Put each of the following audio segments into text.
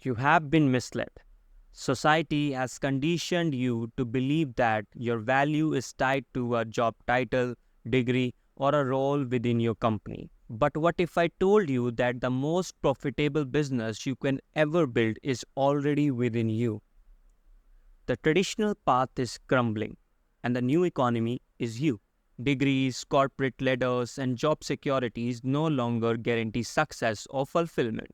You have been misled. Society has conditioned you to believe that your value is tied to a job title, degree, or a role within your company. But what if I told you that the most profitable business you can ever build is already within you? The traditional path is crumbling, and the new economy is you. Degrees, corporate ladders, and job securities no longer guarantee success or fulfillment.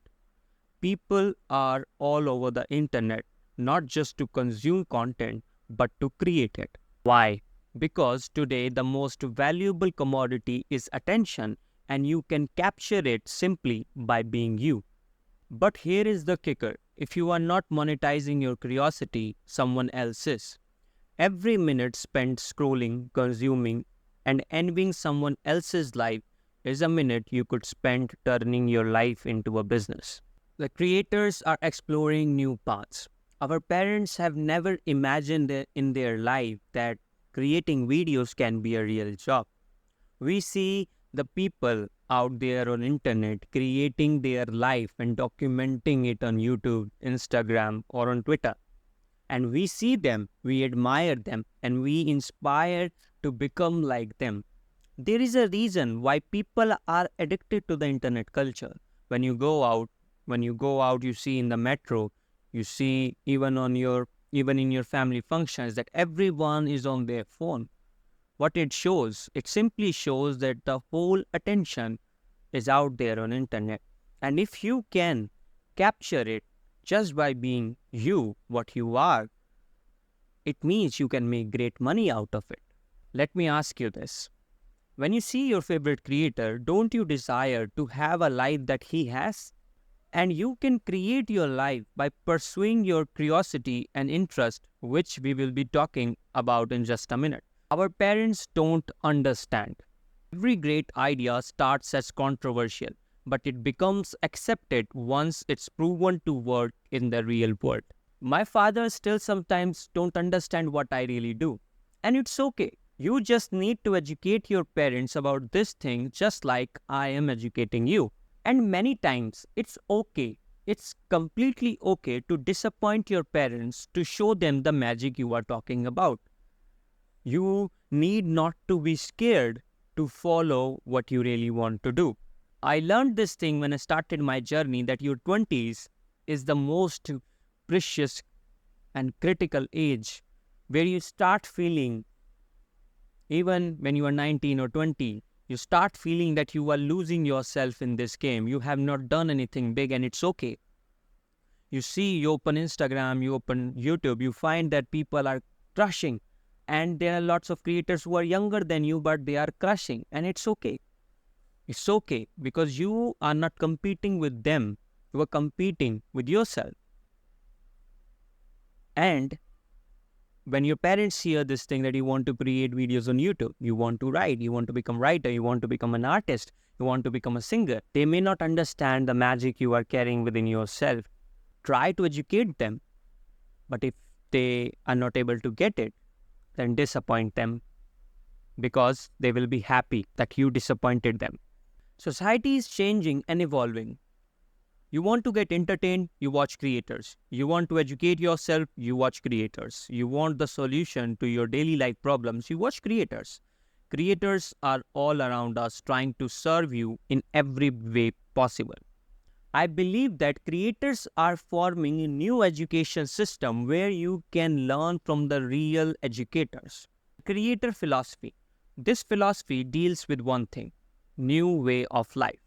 People are all over the internet, not just to consume content, but to create it. Why? Because today the most valuable commodity is attention, and you can capture it simply by being you. But here is the kicker: if you are not monetizing your curiosity, someone else is. Every minute spent scrolling, consuming, and envying someone else's life is a minute you could spend turning your life into a business. The creators are exploring new paths. Our parents have never imagined in their life that creating videos can be a real job. We see the people out there on internet creating their life and documenting it on YouTube, Instagram, or on Twitter. And we see them, we admire them, and we inspire to become like them. There is a reason why people are addicted to the internet culture. When you go out, you see in the metro, you see even in your family functions that everyone is on their phone. What it shows, it simply shows that the whole attention is out there on internet. And if you can capture it just by being you, what you are, it means you can make great money out of it. Let me ask you this. When you see your favorite creator, don't you desire to have a life that he has? And you can create your life by pursuing your curiosity and interest, which we will be talking about in just a minute. Our parents don't understand. Every great idea starts as controversial, but it becomes accepted once it's proven to work in the real world. My father still sometimes don't understand what I really do. And it's okay. You just need to educate your parents about this thing just like I am educating you. And many times it's okay. It's completely okay to disappoint your parents to show them the magic you are talking about. You need not to be scared to follow what you really want to do. I learned this thing when I started my journey that your 20s is the most precious and critical age where you start feeling, even when you are 19 or 20, you start feeling that you are losing yourself in this game. You have not done anything big and it's okay. You see, you open Instagram, you open YouTube, you find that people are crushing. And there are lots of creators who are younger than you, but they are crushing. And it's okay. It's okay because you are not competing with them. You are competing with yourself. And when your parents hear this thing that you want to create videos on YouTube, you want to write, you want to become a writer, you want to become an artist, you want to become a singer, they may not understand the magic you are carrying within yourself. Try to educate them. But if they are not able to get it, then disappoint them because they will be happy that you disappointed them. Society is changing and evolving. You want to get entertained, you watch creators. You want to educate yourself, you watch creators. You want the solution to your daily life problems, you watch creators. Creators are all around us trying to serve you in every way possible. I believe that creators are forming a new education system where you can learn from the real educators. Creator philosophy. This philosophy deals with one thing: new way of life.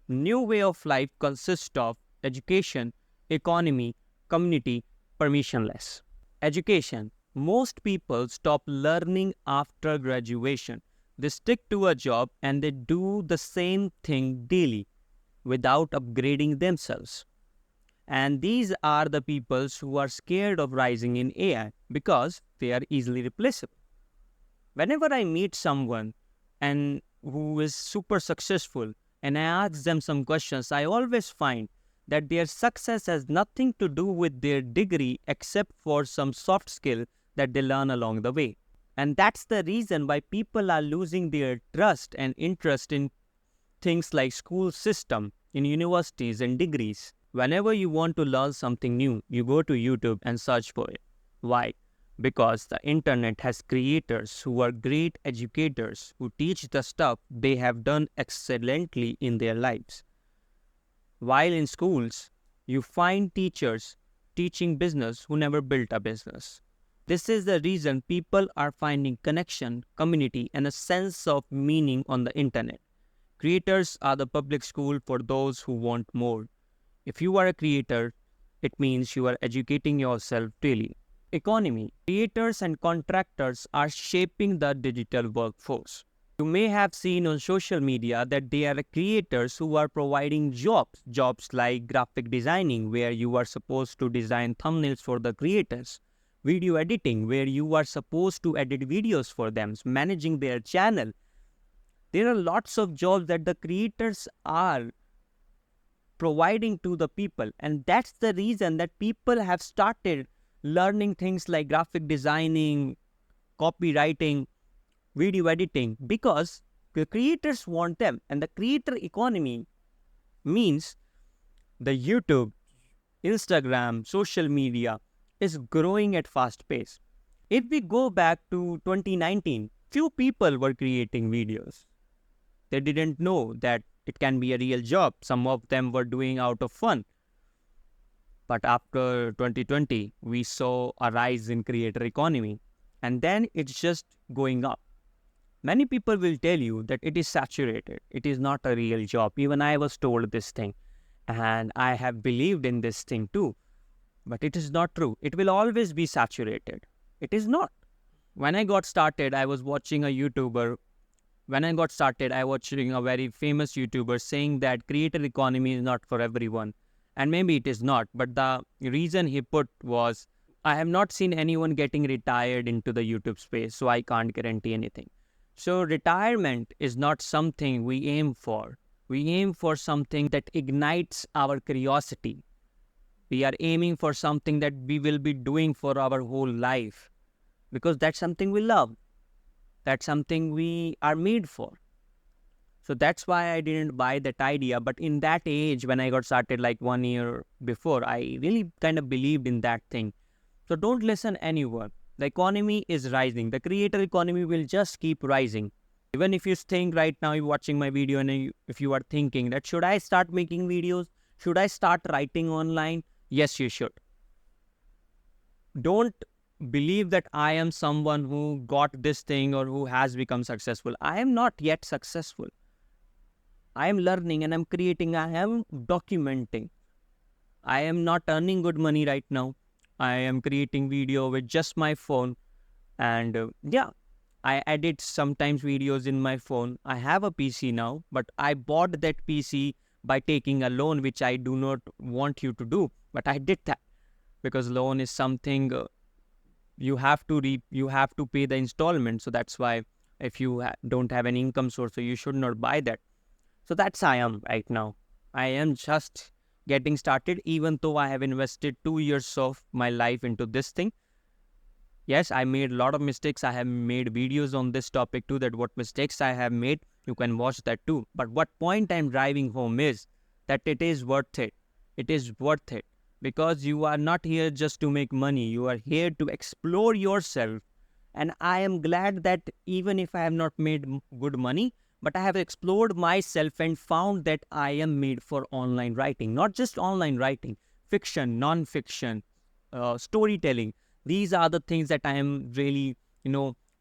New way of life consists of education, economy, community, permissionless. Education. Most people stop learning after graduation. They stick to a job and they do the same thing daily without upgrading themselves. And these are the people who are scared of rising in AI because they are easily replaceable. Whenever I meet someone and who is super successful and I ask them some questions, I always find that their success has nothing to do with their degree except for some soft skill that they learn along the way. And that's the reason why people are losing their trust and interest in things like school system, in universities and degrees. Whenever you want to learn something new, you go to YouTube and search for it. Why? Because the internet has creators who are great educators who teach the stuff they have done excellently in their lives. While in schools, you find teachers teaching business who never built a business. This is the reason people are finding connection, community, and a sense of meaning on the internet. Creators are the public school for those who want more. If you are a creator, it means you are educating yourself daily. Economy. Creators and contractors are shaping the digital workforce. You may have seen on social media that there are creators who are providing jobs like graphic designing, where you are supposed to design thumbnails for the creators, video editing, where you are supposed to edit videos for them, managing their channel. There are lots of jobs that the creators are providing to the people, and that's the reason that people have started learning things like graphic designing, copywriting, video editing, because the creators want them. And the creator economy means the YouTube, Instagram, social media is growing at fast pace. If we go back to 2019, few people were creating videos. They didn't know that it can be a real job. Some of them were doing out of fun. But after 2020, we saw a rise in creator economy, and then it's just going up. Many people will tell you that it is saturated. It is not a real job. Even I was told this thing, and I have believed in this thing too. But it is not true. It will always be saturated. It is not. When I got started, I was watching a YouTuber. When I got started, I was watching a very famous YouTuber saying that creator economy is not for everyone. And maybe it is not. But the reason he put was, I have not seen anyone getting retired into the YouTube space, so I can't guarantee anything. So retirement is not something we aim for. We aim for something that ignites our curiosity. We are aiming for something that we will be doing for our whole life, because that's something we love. That's something we are made for. So that's why I didn't buy that idea. But in that age, when I got started like 1 year before, I really kind of believed in that thing. So don't listen anyone. The economy is rising. The creator economy will just keep rising. Even if you think right now you're watching my video and if you are thinking that should I start making videos? Should I start writing online? Yes, you should. Don't believe that I am someone who got this thing or who has become successful. I am not yet successful. I am learning and I'm creating. I am documenting. I am not earning good money right now. I am creating video with just my phone. And I edit sometimes videos in my phone. I have a PC now, but I bought that PC by taking a loan, which I do not want you to do. But I did that because loan is something you have to pay the installment. So that's why if you don't have any income source, so you should not buy that. So that's I am right now. I am just getting started, even though I have invested 2 years of my life into this thing. Yes, I made a lot of mistakes. I have made videos on this topic too, that what mistakes I have made. You can watch that too. But what point I'm driving home is that it is worth it. It is worth it. Because you are not here just to make money. You are here to explore yourself. And I am glad that even if I have not made good money, but I have explored myself and found that I am made for online writing. Not just online writing, fiction, non-fiction, storytelling. These are the things that I am really,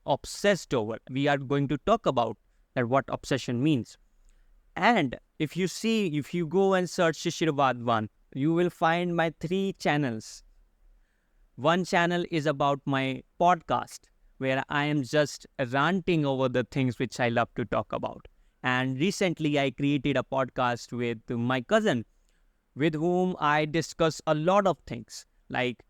obsessed over. We are going to talk about that what obsession means. And if you go and search Shishir Vadwan, you will find my 3 channels. One channel is about my podcast, where I am just ranting over the things which I love to talk about. And recently I created a podcast with my cousin, with whom I discuss a lot of things like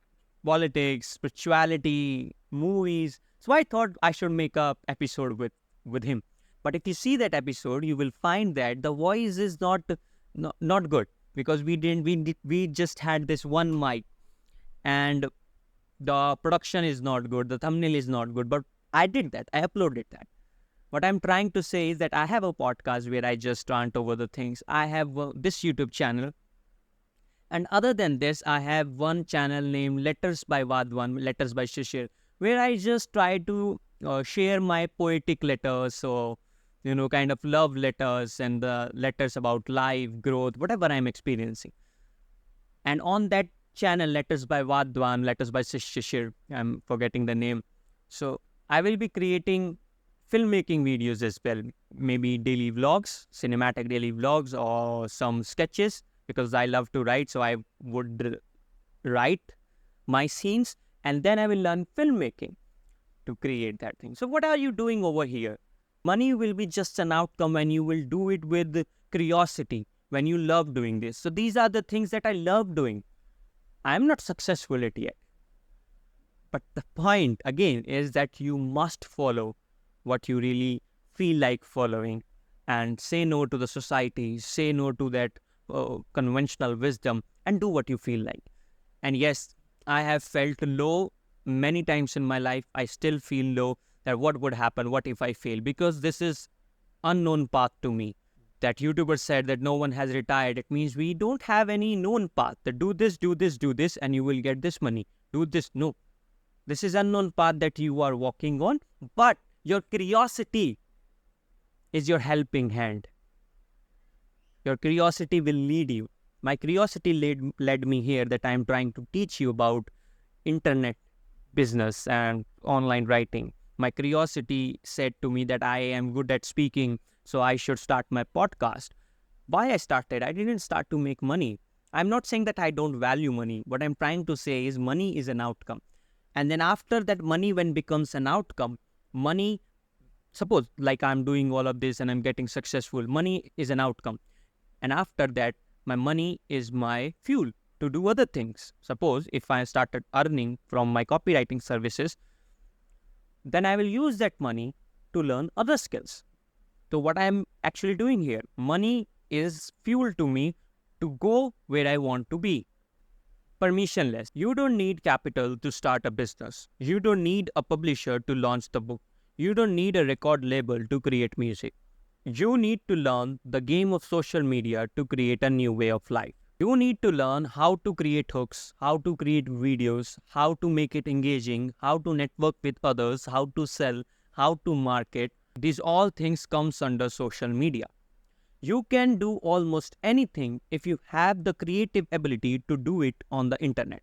politics, spirituality, movies. So I thought I should make a episode with him. But if you see that episode, you will find that the voice is not good, because we just had this one mic, and the production is not good, the thumbnail is not good, but I did that. I uploaded that. What I'm trying to say is that I have a podcast where I just rant over the things. I have this YouTube channel, And other than this, I have one channel named Letters by Vadwan, Letters by Shishir, where I just try to share my poetic letters, so kind of love letters and the letters about life, growth, whatever I'm experiencing. And on that channel, Letters by Vadwan, Letters by Shishir, I'm forgetting the name. So I will be creating filmmaking videos as well, maybe daily vlogs, cinematic daily vlogs, or some sketches, because I love to write. So I would write my scenes, and then I will learn filmmaking to create that thing. So what are you doing over here? Money will be just an outcome when you will do it with curiosity, when you love doing this. So these are the things that I love doing. I'm not successful at yet. But the point, again, is that you must follow what you really feel like following and say no to the society, say no to that conventional wisdom, and do what you feel like. And yes, I have felt low many times in my life. I still feel low that what would happen, what if I fail? Because this is unknown path to me. That YouTuber said that no one has retired. It means we don't have any known path. That do this, do this, do this, and you will get this money. Do this. No. This is unknown path that you are walking on, but your curiosity is your helping hand. Your curiosity will lead you. My curiosity led me here, that I'm trying to teach you about internet business and online writing. My curiosity said to me that I am good at speaking, so I should start my podcast. Why I started? I didn't start to make money. I'm not saying that I don't value money. What I'm trying to say is money is an outcome. And then after that, money when becomes an outcome, money, suppose like I'm doing all of this and I'm getting successful, money is an outcome. And after that, my money is my fuel to do other things. Suppose if I started earning from my copywriting services, then I will use that money to learn other skills. So what I'm actually doing here, money is fuel to me to go where I want to be. Permissionless. You don't need capital to start a business. You don't need a publisher to launch the book. You don't need a record label to create music. You need to learn the game of social media to create a new way of life. You need to learn how to create hooks, how to create videos, how to make it engaging, how to network with others, how to sell, how to market. These all things comes under social media. You can do almost anything if you have the creative ability to do it on the internet.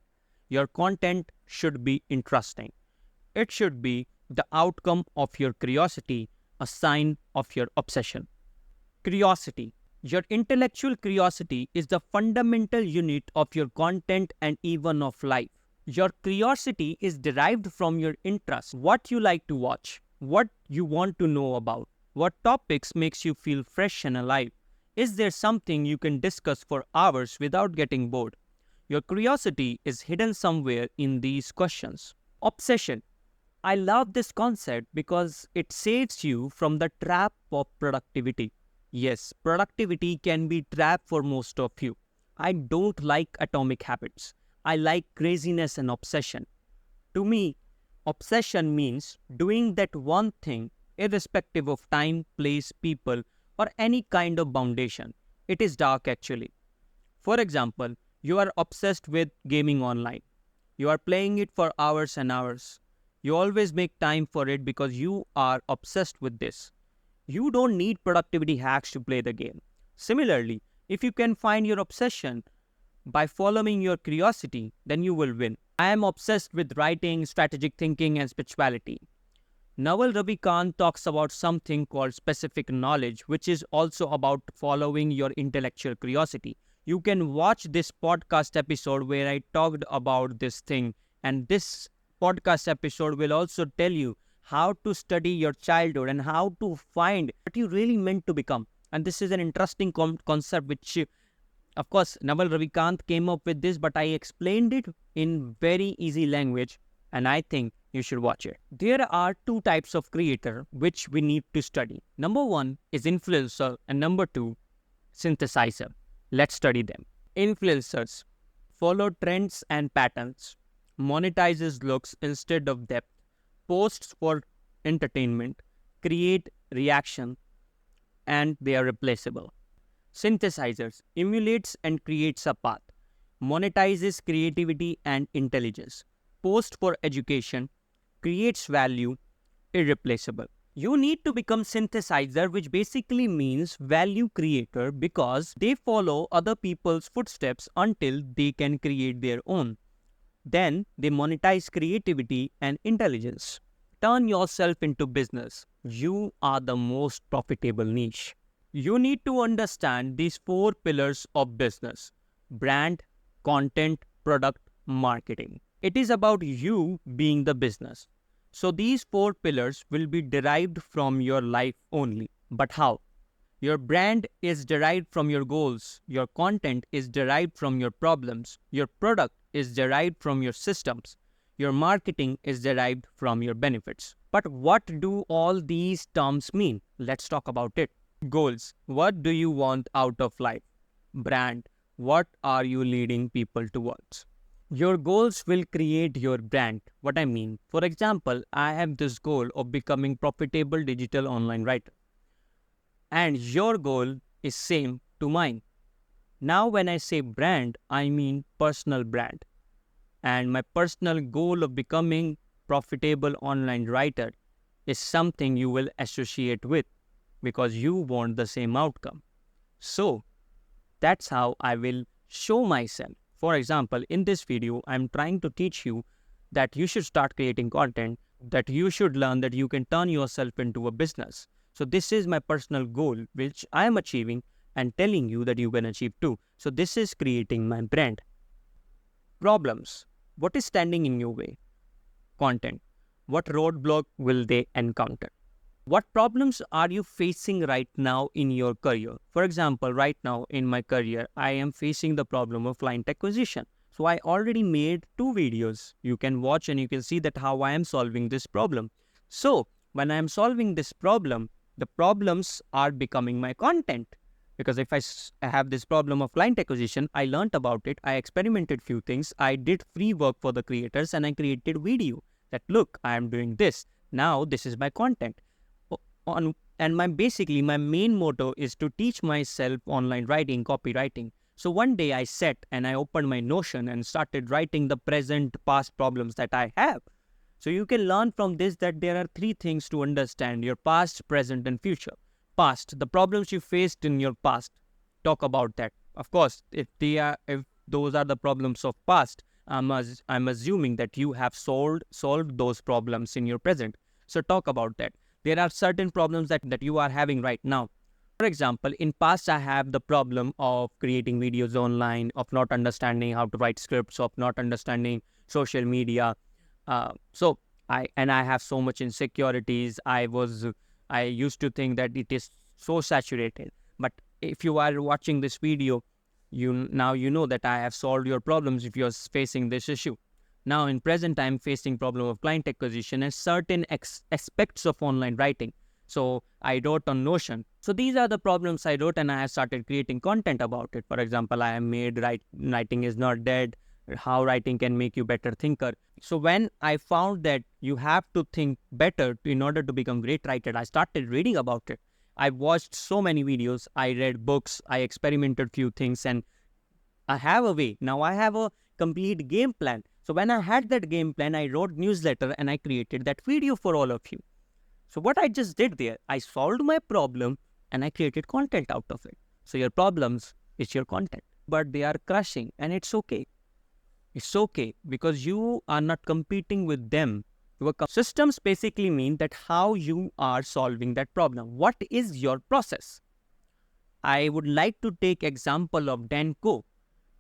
Your content should be interesting. It should be the outcome of your curiosity, a sign of your obsession. Curiosity. Your intellectual curiosity is the fundamental unit of your content and even of life. Your curiosity is derived from your interest, what you like to watch, what you want to know about, what topics makes you feel fresh and alive. Is there something you can discuss for hours without getting bored? Your curiosity is hidden somewhere in these questions. Obsession. I love this concept because it saves you from the trap of productivity. Yes, productivity can be a trap for most of you. I don't like atomic habits. I like craziness and obsession. To me, obsession means doing that one thing irrespective of time, place, people, or any kind of foundation. It is dark actually. For example, you are obsessed with gaming online. You are playing it for hours and hours. You always make time for it because you are obsessed with this. You don't need productivity hacks to play the game. Similarly, if you can find your obsession by following your curiosity, then you will win. I am obsessed with writing, strategic thinking, and spirituality. Naval Ravikant talks about something called specific knowledge, which is also about following your intellectual curiosity. You can watch this podcast episode where I talked about this thing, and this podcast episode will also tell you how to study your childhood and how to find what you really meant to become. And this is an interesting concept which, of course, Naval Ravikant came up with this, but I explained it in very easy language, and I think you should watch it. There are two types of creator which we need to study. Number one is influencer, and number two, synthesizer. Let's study them. Influencers follow trends and patterns, monetizes looks instead of depth, posts for entertainment, create reaction, and they are replaceable. Synthesizers emulates and creates a path. monetizes creativity and intelligence. Post for education, creates value, irreplaceable. You need to become synthesizer, which basically means value creator, because they follow other people's footsteps until they can create their own. Then they monetize creativity and intelligence. Turn yourself into business. You are the most profitable niche. You need to understand these four pillars of business: brand, content, product, marketing. It is about you being the business. So these four pillars will be derived from your life only. But how? Your brand is derived from your goals. Your content is derived from your problems. Your product is derived from your systems. Your marketing is derived from your benefits. But what do all these terms mean? Let's talk about it. Goals. What do you want out of life? Brand. What are you leading people towards? Your goals will create your brand. What I mean, for example, I have this goal of becoming profitable digital online writer, and your goal is same to mine. Now when I say brand, I mean personal brand. And my personal goal of becoming profitable online writer is something you will associate with because you want the same outcome. So that's how I will show myself. For example, in this video, I'm trying to teach you that you should start creating content, that you should learn that you can turn yourself into a business. So this is my personal goal, which I am achieving and telling you that you can achieve too. So this is creating my brand. Problems. What is standing in your way? Content. What roadblock will they encounter? What problems are you facing right now in your career? For example, right now in my career, I am facing the problem of client acquisition. So I already made 2 videos. You can watch and you can see that how I am solving this problem. So when I am solving this problem, the problems are becoming my content. Because if I have this problem of client acquisition, I learned about it, I experimented few things, I did free work for the creators and I created video that look, I am doing this. Now this is my content. And my main motto is to teach myself online writing, copywriting. So one day I sat and I opened my Notion and started writing the present, past problems that I have. So you can learn from this that there are 3 things to understand: your past, present, and future. Past, the problems you faced in your past. Talk about that. Of course, if those are the problems of past, I'm assuming that you have solved those problems in your present. So talk about that. There are certain problems that you are having right now. For example, in past, I have the problem of creating videos online, of not understanding how to write scripts, of not understanding social media. So I have so much insecurities. I used to think that it is so saturated. But if you are watching this video, you know that I have solved your problems if you're facing this issue. Now in present, I'm facing problem of client acquisition and certain aspects of online writing. So I wrote on Notion. So these are the problems I wrote and I have started creating content about it. For example, I have made writing is not dead, how writing can make you better thinker. So when I found that you have to think better in order to become great writer, I started reading about it. I watched so many videos, I read books, I experimented few things, and I have a way. Now I have a complete game plan. So when I had that game plan, I wrote newsletter and I created that video for all of you. So what I just did there, I solved my problem and I created content out of it. So your problems is your content, but they are crushing and it's okay. It's okay because you are not competing with them. Systems basically mean that how you are solving that problem. What is your process? I would like to take example of Dan Co.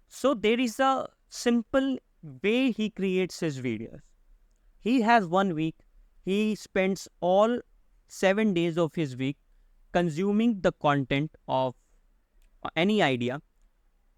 So there is a simple way he creates his videos. He has 1 week. He spends all 7 days of his week consuming the content of any idea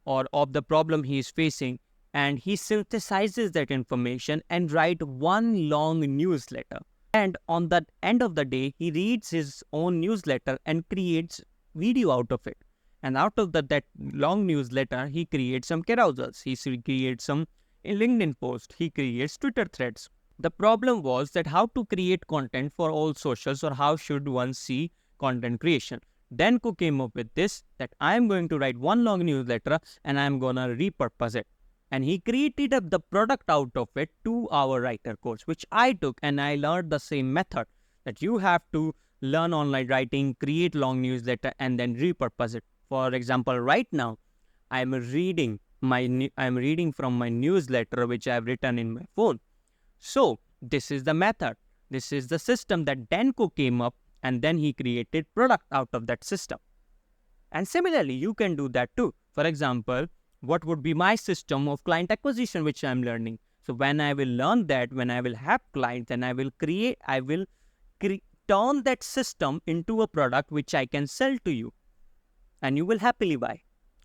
or of the problem he is facing, and he synthesizes that information and write one long newsletter. And on the end of the day, he reads his own newsletter and creates video out of it. And out of that long newsletter, he creates some carousels. He creates some LinkedIn post. He creates Twitter threads. The problem was that how to create content for all socials, or how should one see content creation. Then Cook came up with this, that I am going to write one long newsletter and I am going to repurpose it. And he created up the product out of it, 2-hour writer course, which I took, and I learned the same method that you have to learn online writing, create long newsletter, and then repurpose it. For example, right now, I'm reading from my newsletter, which I've written in my phone. So this is the method. This is the system that Danko came up, and then he created product out of that system. And similarly, you can do that too. For example, what would be my system of client acquisition, which I'm learning? So when I will learn that, when I will have clients, then I will turn that system into a product which I can sell to you, and you will happily buy.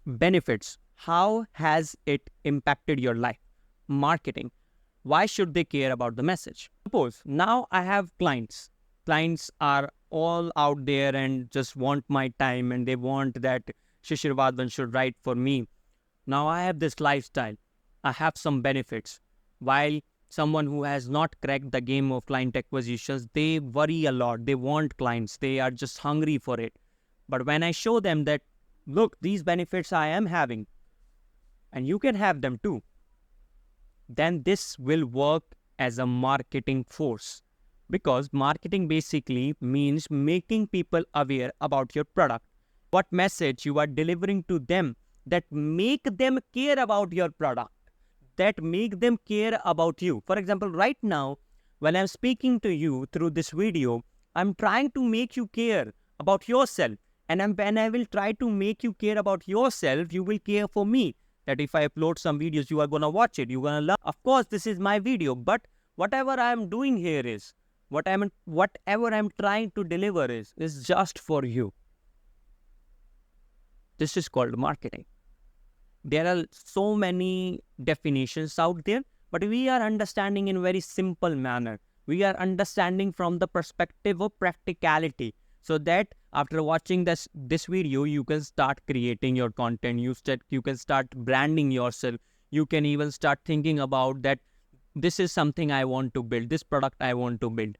Benefits. How has it impacted your life? Marketing. Why should they care about the message? Suppose now I have clients. Clients are all out there and just want my time, and they want that Shishir Vadvan should write for me. Now I have this lifestyle. I have some benefits. While someone who has not cracked the game of client acquisitions, they worry a lot. They want clients. They are just hungry for it. But when I show them that, look, these benefits I am having, and you can have them too, then this will work as a marketing force. Because marketing basically means making people aware about your product. What message you are delivering to them that make them care about your product, that make them care about you. For example, right now, when I'm speaking to you through this video, I'm trying to make you care about yourself. And when I will try to make you care about yourself, you will care for me. That if I upload some videos, you are going to watch it. You're going to love. Of course, this is my video. But whatever I'm doing here is, whatever I'm trying to deliver is just for you. This is called marketing. There are so many definitions out there, but we are understanding in a very simple manner. We are understanding from the perspective of practicality, so that after watching this video, you can start creating your content. You can start branding yourself. You can even start thinking about that. This is something I want to build. This product I want to build.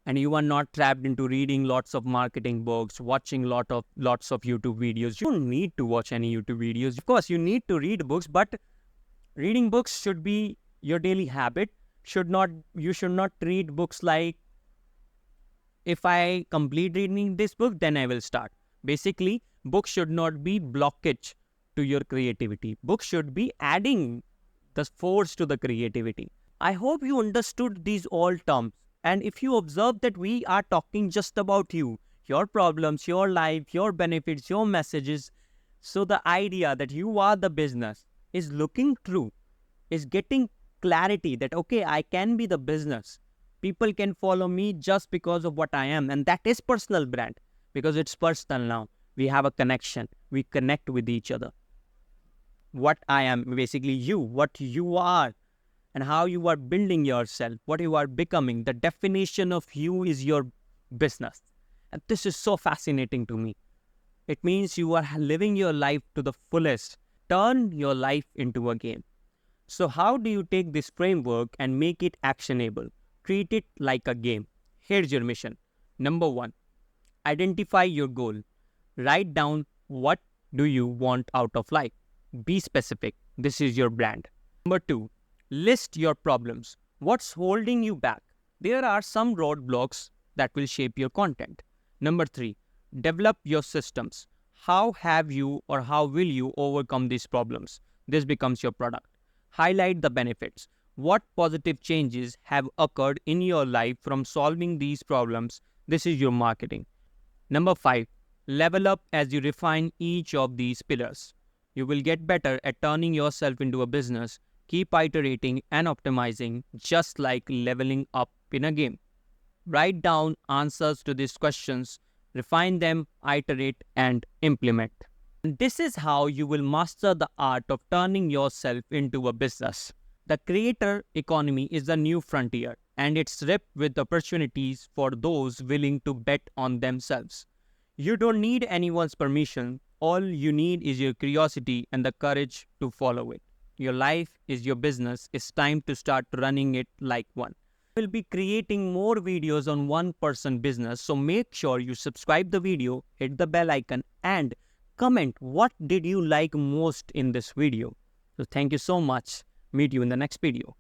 And you are not trapped into reading lots of marketing books, watching lots of YouTube videos. You don't need to watch any YouTube videos. Of course, you need to read books, but reading books should be your daily habit. You should not read books like, if I complete reading this book, then I will start. Basically, books should not be blockage to your creativity. Books should be adding the force to the creativity. I hope you understood these all terms. And if you observe that we are talking just about you, your problems, your life, your benefits, your messages, so the idea that you are the business is looking true, is getting clarity that, okay, I can be the business. People can follow me just because of what I am. And that is personal brand, because it's personal now. We have a connection. We connect with each other. What I am, basically you, what you are, and how you are building yourself, what you are becoming. The definition of you is your business. And this is so fascinating to me. It means you are living your life to the fullest. Turn your life into a game. So how do you take this framework and make it actionable? Treat it like a game. Here's your mission. Number 1, identify your goal. Write down what do you want out of life. Be specific. This is your brand. Number 2, list your problems. What's holding you back? There are some roadblocks that will shape your content. Number 3, develop your systems. How have you or how will you overcome these problems? This becomes your product. Highlight the benefits. What positive changes have occurred in your life from solving these problems? This is your marketing. Number 5, level up as you refine each of these pillars. You will get better at turning yourself into a business. Keep iterating and optimizing, just like leveling up in a game. Write down answers to these questions, refine them, iterate, and implement. And this is how you will master the art of turning yourself into a business. The creator economy is the new frontier, and it's ripe with opportunities for those willing to bet on themselves. You don't need anyone's permission. All you need is your curiosity and the courage to follow it. Your life is your business. It's time to start running it like one. We'll be creating more videos on one-person business, so make sure you subscribe the video, hit the bell icon, and comment what did you like most in this video. So thank you so much. Meet you in the next video.